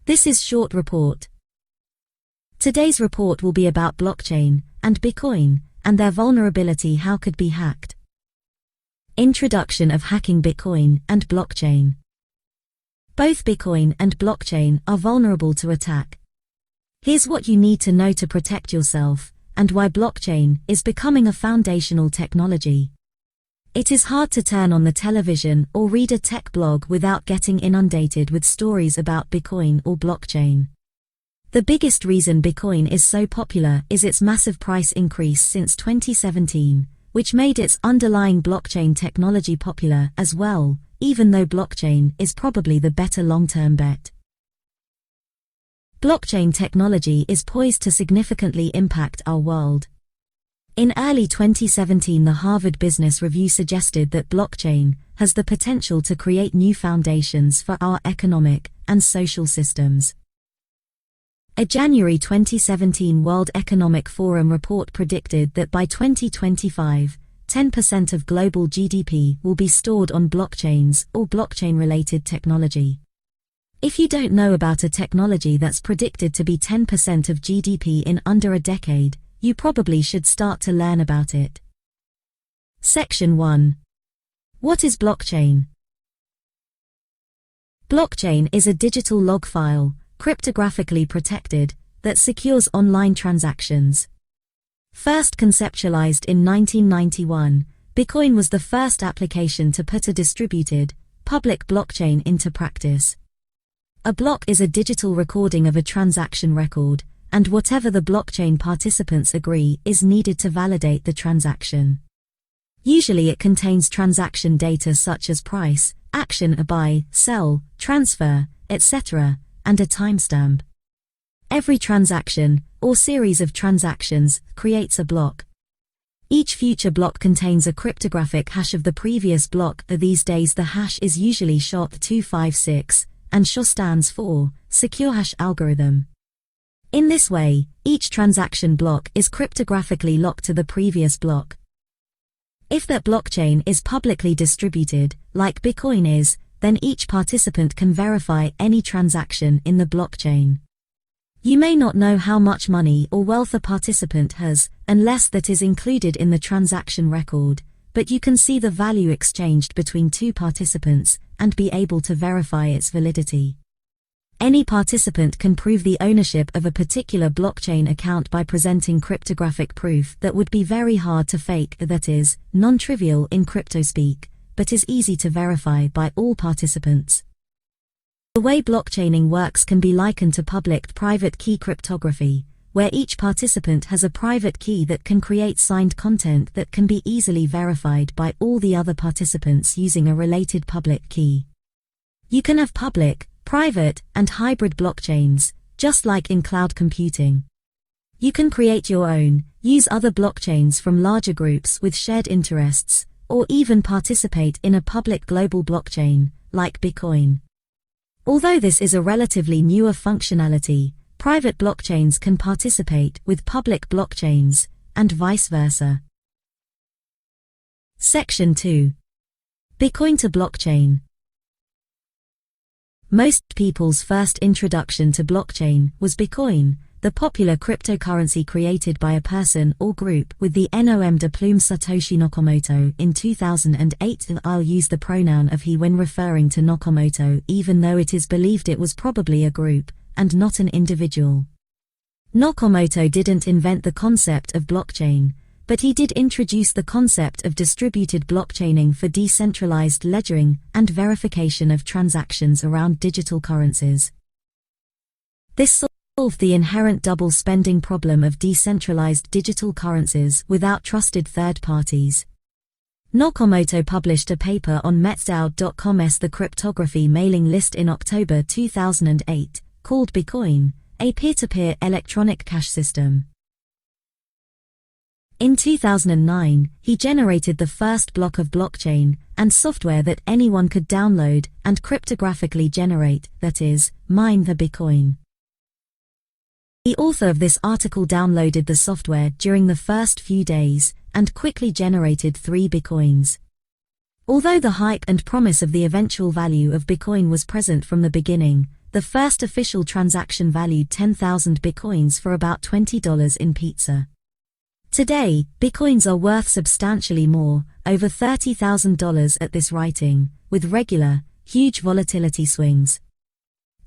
This is Short Report. Today's report will be about blockchain and Bitcoin and their vulnerability how could be hacked. Introduction of hacking Bitcoin and blockchain. Both Bitcoin and blockchain are vulnerable to attack. Here's what you need to know to protect yourself and why blockchain is becoming a foundational technology. It is hard to turn on the television or read a tech blog without getting inundated with stories about Bitcoin or blockchain. The biggest reason Bitcoin is so popular is its massive price increase since 2017, which made its underlying blockchain technology popular as well, even though blockchain is probably the better long-term bet. Blockchain technology is poised to significantly impact our world. In early 2017, the Harvard Business Review suggested that blockchain has the potential to create new foundations for our economic and social systems. A January 2017 World Economic Forum report predicted that by 2025, 10% of global GDP will be stored on blockchains or blockchain-related technology. If you don't know about a technology that's predicted to be 10% of GDP in under a decade, you probably should start to learn about it. Section 1. What is blockchain? Blockchain is a digital log file, cryptographically protected, that secures online transactions. First conceptualized in 1991, Bitcoin was the first application to put a distributed, public blockchain into practice. A block is a digital recording of a transaction record, and whatever the blockchain participants agree is needed to validate the transaction. Usually it contains transaction data such as price, action, a buy, sell, transfer, etc., and a timestamp. Every transaction, or series of transactions, creates a block. Each future block contains a cryptographic hash of the previous block. These days the hash is usually SHA-256, and SHA stands for Secure Hash Algorithm. In this way, each transaction block is cryptographically locked to the previous block. If that blockchain is publicly distributed, like Bitcoin is, then each participant can verify any transaction in the blockchain. You may not know how much money or wealth a participant has, unless that is included in the transaction record, but you can see the value exchanged between two participants and be able to verify its validity. Any participant can prove the ownership of a particular blockchain account by presenting cryptographic proof that would be very hard to fake, that is, non-trivial in crypto speak, but is easy to verify by all participants. The way blockchaining works can be likened to public-private key cryptography, where each participant has a private key that can create signed content that can be easily verified by all the other participants using a related public key. You can have public, private, and hybrid blockchains, just like in cloud computing. You can create your own, use other blockchains from larger groups with shared interests, or even participate in a public global blockchain, like Bitcoin. Although this is a relatively newer functionality, private blockchains can participate with public blockchains, and vice versa. Section 2. Bitcoin to blockchain. Most people's first introduction to blockchain was Bitcoin, the popular cryptocurrency created by a person or group with the nom de plume Satoshi Nakamoto in 2008. I'll use the pronoun of he when referring to Nakamoto, even though it is believed it was probably a group, and not an individual. Nakamoto didn't invent the concept of blockchain, but he did introduce the concept of distributed blockchaining for decentralized ledgering and verification of transactions around digital currencies. This solved the inherent double spending problem of decentralized digital currencies without trusted third parties. Nakamoto published a paper on metzdao.com's The Cryptography mailing list in October 2008, called Bitcoin, a peer-to-peer electronic cash system. In 2009, he generated the first block of blockchain and software that anyone could download and cryptographically generate, that is, mine the Bitcoin. The author of this article downloaded the software during the first few days and quickly generated 3 Bitcoins. Although the hype and promise of the eventual value of Bitcoin was present from the beginning, the first official transaction valued 10,000 bitcoins for about $20 in pizza. Today, bitcoins are worth substantially more, over $30,000 at this writing, with regular, huge volatility swings.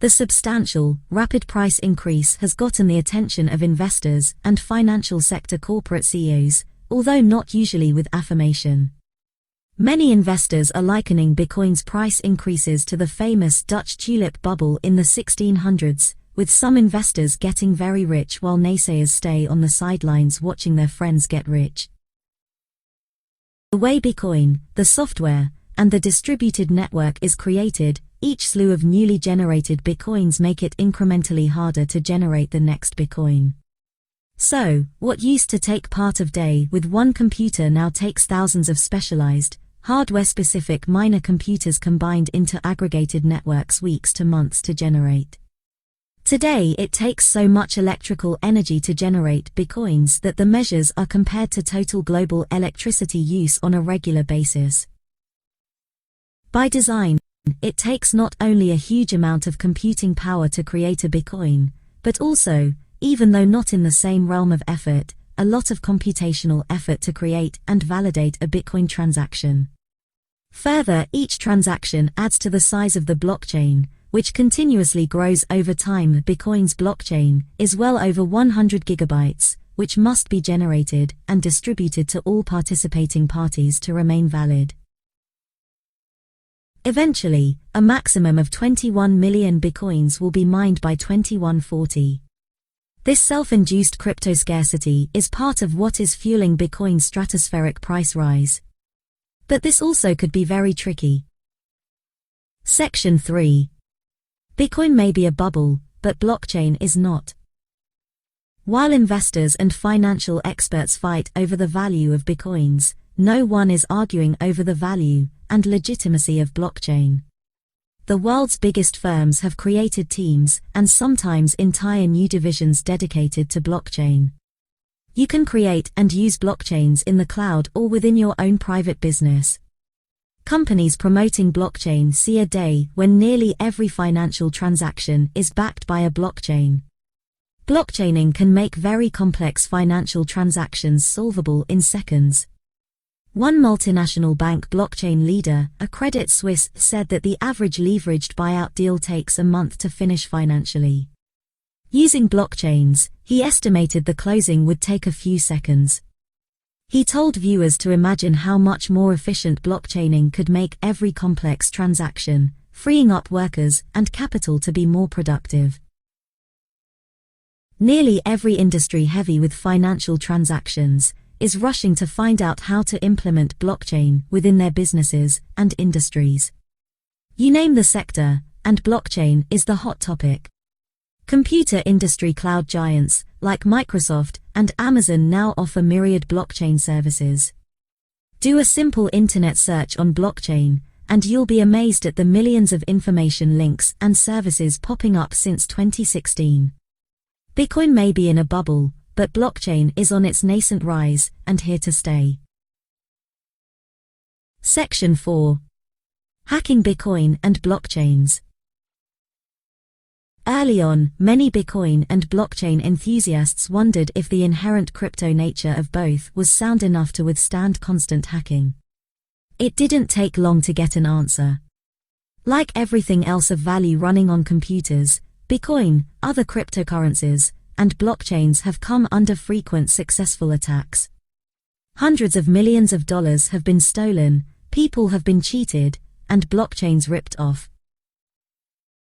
The substantial, rapid price increase has gotten the attention of investors and financial sector corporate CEOs, although not usually with affirmation. Many investors are likening Bitcoin's price increases to the famous Dutch tulip bubble in the 1600s, with some investors getting very rich while naysayers stay on the sidelines watching their friends get rich. The way Bitcoin, the software, and the distributed network is created, each slew of newly generated Bitcoins make it incrementally harder to generate the next Bitcoin. So, what used to take part of day with one computer now takes thousands of specialized, hardware-specific miner computers combined into aggregated networks weeks to months to generate. Today it takes so much electrical energy to generate Bitcoins that the measures are compared to total global electricity use on a regular basis. By design, it takes not only a huge amount of computing power to create a Bitcoin, but also, even though not in the same realm of effort, a lot of computational effort to create and validate a Bitcoin transaction. Further, each transaction adds to the size of the blockchain, which continuously grows over time. Bitcoin's blockchain is well over 100 gigabytes, which must be generated and distributed to all participating parties to remain valid. Eventually, a maximum of 21 million Bitcoins will be mined by 2140. This self-induced crypto scarcity is part of what is fueling Bitcoin's stratospheric price rise. But this also could be very tricky. Section 3. Bitcoin may be a bubble, but blockchain is not. While investors and financial experts fight over the value of Bitcoins, no one is arguing over the value and legitimacy of blockchain. The world's biggest firms have created teams and sometimes entire new divisions dedicated to blockchain. You can create and use blockchains in the cloud or within your own private business. Companies promoting blockchain see a day when nearly every financial transaction is backed by a blockchain. Blockchaining can make very complex financial transactions solvable in seconds. One multinational bank blockchain leader, a Credit Suisse, said that the average leveraged buyout deal takes a month to finish financially. Using blockchains, he estimated the closing would take a few seconds. He told viewers to imagine how much more efficient blockchaining could make every complex transaction, freeing up workers and capital to be more productive. Nearly every industry heavy with financial transactions is rushing to find out how to implement blockchain within their businesses and industries. You name the sector, and blockchain is the hot topic. Computer industry cloud giants, like Microsoft and Amazon, now offer myriad blockchain services. Do a simple internet search on blockchain, and you'll be amazed at the millions of information links and services popping up since 2016. Bitcoin may be in a bubble, but blockchain is on its nascent rise and here to stay. Section 4. Hacking Bitcoin and blockchains. Early on, many Bitcoin and blockchain enthusiasts wondered if the inherent crypto nature of both was sound enough to withstand constant hacking. It didn't take long to get an answer. Like everything else of value running on computers, Bitcoin, other cryptocurrencies, and blockchains have come under frequent successful attacks. Hundreds of millions of dollars have been stolen, people have been cheated, and blockchains ripped off.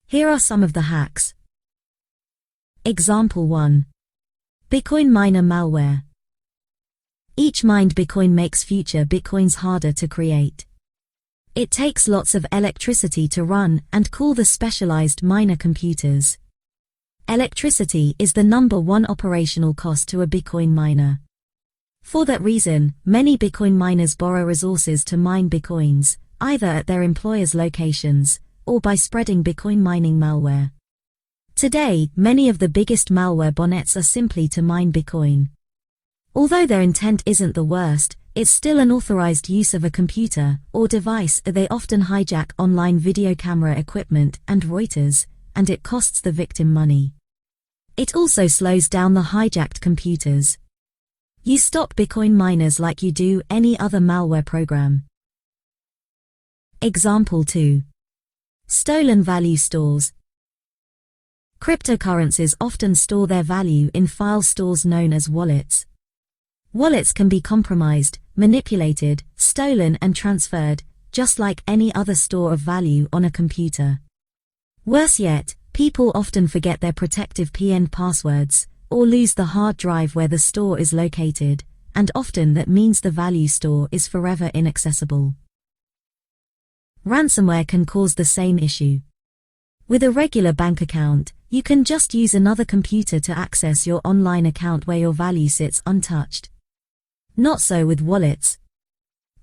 Here are some of the hacks. Example 1. Bitcoin miner malware. Each mined Bitcoin makes future Bitcoins harder to create. It takes lots of electricity to run and cool the specialized miner computers. Electricity is the #1 operational cost to a Bitcoin miner. For that reason, many Bitcoin miners borrow resources to mine Bitcoins, either at their employers' locations, or by spreading Bitcoin mining malware. Today, many of the biggest malware botnets are simply to mine Bitcoin. Although their intent isn't the worst, it's still an authorized use of a computer or device. They often hijack online video camera equipment and routers, and it costs the victim money. It also slows down the hijacked computers. You stop Bitcoin miners like you do any other malware program. Example 2. Stolen value stores. Cryptocurrencies often store their value in file stores known as wallets. Wallets can be compromised, manipulated, stolen and transferred, just like any other store of value on a computer. Worse yet, people often forget their protective PN passwords, or lose the hard drive where the store is located, and often that means the value store is forever inaccessible. Ransomware can cause the same issue. With a regular bank account, you can just use another computer to access your online account where your value sits untouched. Not so with wallets.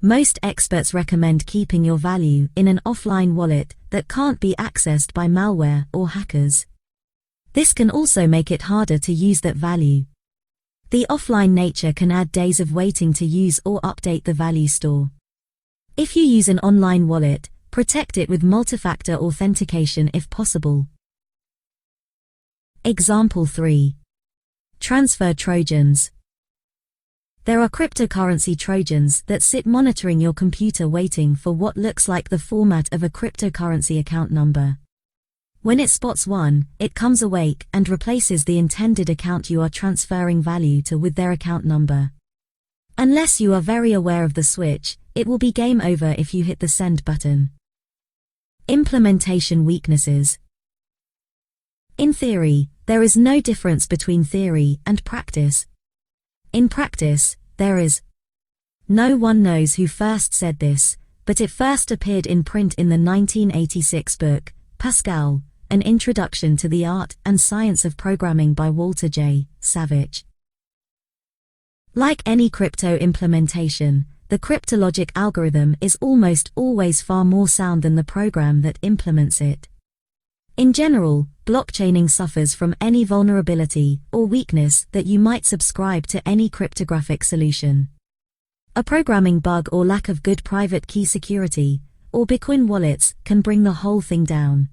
Most experts recommend keeping your value in an offline wallet that can't be accessed by malware or hackers. This can also make it harder to use that value. The offline nature can add days of waiting to use or update the value store. If you use an online wallet, protect it with multi-factor authentication if possible. Example 3. Transfer Trojans. There are cryptocurrency Trojans that sit monitoring your computer waiting for what looks like the format of a cryptocurrency account number. When it spots one, it comes awake and replaces the intended account you are transferring value to with their account number. Unless you are very aware of the switch, it will be game over if you hit the send button. Implementation weaknesses. In theory, there is no difference between theory and practice. In practice, there is. No one knows who first said this, but it first appeared in print in the 1986 book, Pascal, An Introduction to the Art and Science of Programming by Walter J. Savage. Like any crypto implementation, the cryptologic algorithm is almost always far more sound than the program that implements it. In general, blockchaining suffers from any vulnerability or weakness that you might subscribe to any cryptographic solution. A programming bug or lack of good private key security, or Bitcoin wallets, can bring the whole thing down.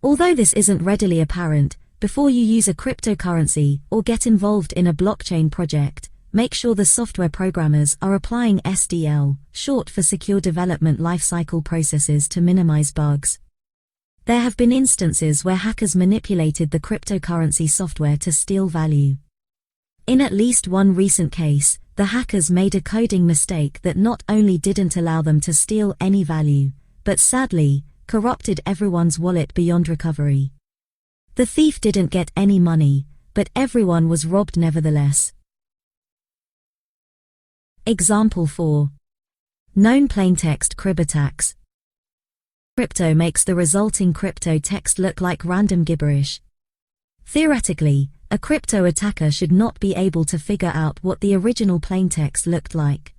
Although this isn't readily apparent, before you use a cryptocurrency or get involved in a blockchain project, make sure the software programmers are applying SDL, short for Secure Development Lifecycle Processes, to minimize bugs. There have been instances where hackers manipulated the cryptocurrency software to steal value. In at least one recent case, the hackers made a coding mistake that not only didn't allow them to steal any value, but sadly, corrupted everyone's wallet beyond recovery. The thief didn't get any money, but everyone was robbed nevertheless. Example 4. Known plaintext crib attacks. Crypto makes the resulting crypto text look like random gibberish. Theoretically, a crypto attacker should not be able to figure out what the original plaintext looked like.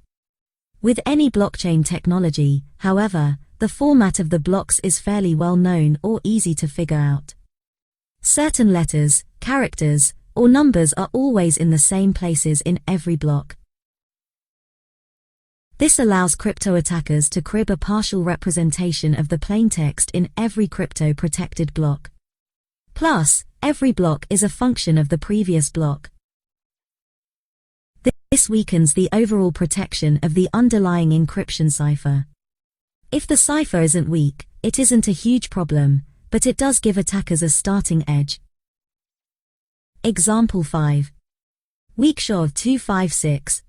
With any blockchain technology, however, the format of the blocks is fairly well known or easy to figure out. Certain letters, characters, or numbers are always in the same places in every block. This allows crypto attackers to crib a partial representation of the plaintext in every crypto-protected block. Plus, every block is a function of the previous block. This weakens the overall protection of the underlying encryption cipher. If the cipher isn't weak, it isn't a huge problem, but it does give attackers a starting edge. Example 5. Weak SHA-256.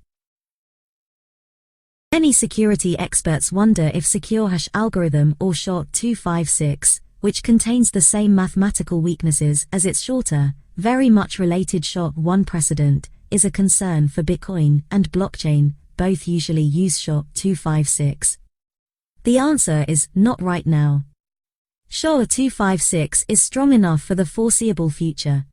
Many security experts wonder if secure hash algorithm or SHA-256, which contains the same mathematical weaknesses as its shorter, very much related SHA-1 precedent, is a concern for Bitcoin and blockchain. Both usually use SHA-256. The answer is not right now. SHA-256 is strong enough for the foreseeable future.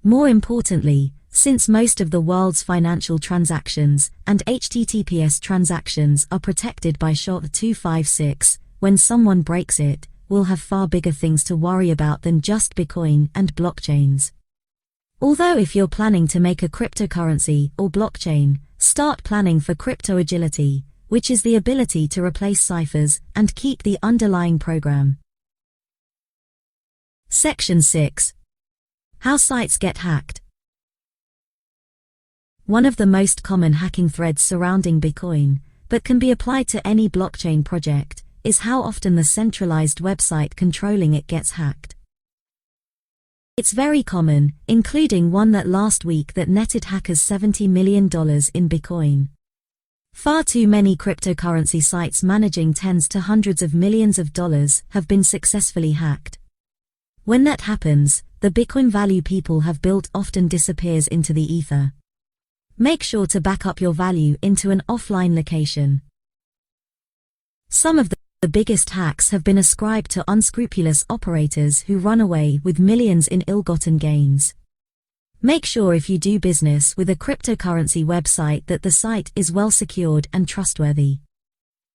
More importantly, since most of the world's financial transactions and HTTPS transactions are protected by SHA-256, when someone breaks it, we'll have far bigger things to worry about than just Bitcoin and blockchains. Although if you're planning to make a cryptocurrency or blockchain, start planning for crypto agility, which is the ability to replace ciphers and keep the underlying program. Section 6. How sites get hacked. One of the most common hacking threads surrounding Bitcoin, but can be applied to any blockchain project, is how often the centralized website controlling it gets hacked. It's very common, including one that last week that netted hackers $70 million in Bitcoin. Far too many cryptocurrency sites managing tens to hundreds of millions of dollars have been successfully hacked. When that happens, the Bitcoin value people have built often disappears into the ether. Make sure to back up your value into an offline location. Some of the biggest hacks have been ascribed to unscrupulous operators who run away with millions in ill-gotten gains. Make sure if you do business with a cryptocurrency website that the site is well secured and trustworthy.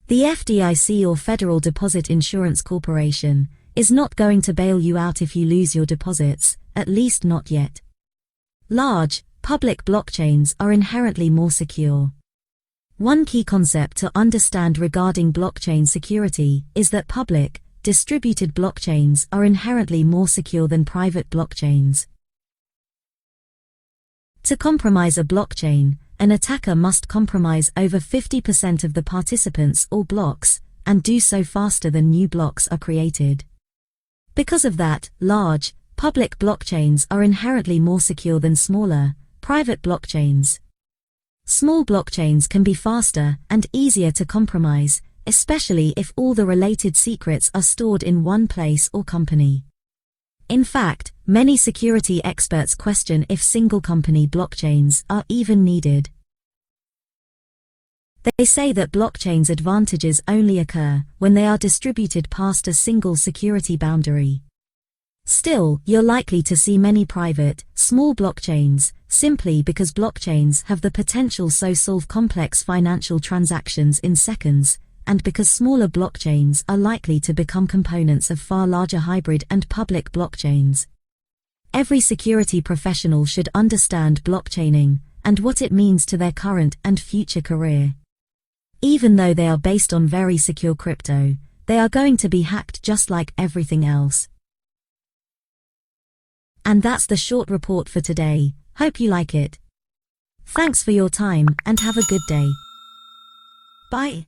The FDIC or Federal Deposit Insurance Corporation is not going to bail you out if you lose your deposits, at least not yet. Large, public blockchains are inherently more secure. One key concept to understand regarding blockchain security is that public, distributed blockchains are inherently more secure than private blockchains. To compromise a blockchain, an attacker must compromise over 50% of the participants or blocks, and do so faster than new blocks are created. Because of that, large, public blockchains are inherently more secure than smaller, private blockchains. Small blockchains can be faster and easier to compromise, especially if all the related secrets are stored in one place or company. In fact, many security experts question if single-company blockchains are even needed. They say that blockchains' advantages only occur when they are distributed past a single security boundary. Still, you're likely to see many private, small blockchains, simply because blockchains have the potential to solve complex financial transactions in seconds, and because smaller blockchains are likely to become components of far larger hybrid and public blockchains. Every security professional should understand blockchaining and what it means to their current and future career. Even though they are based on very secure crypto, they are going to be hacked just like everything else. And that's the short report for today. Hope you like it. Thanks for your time and have a good day. Bye.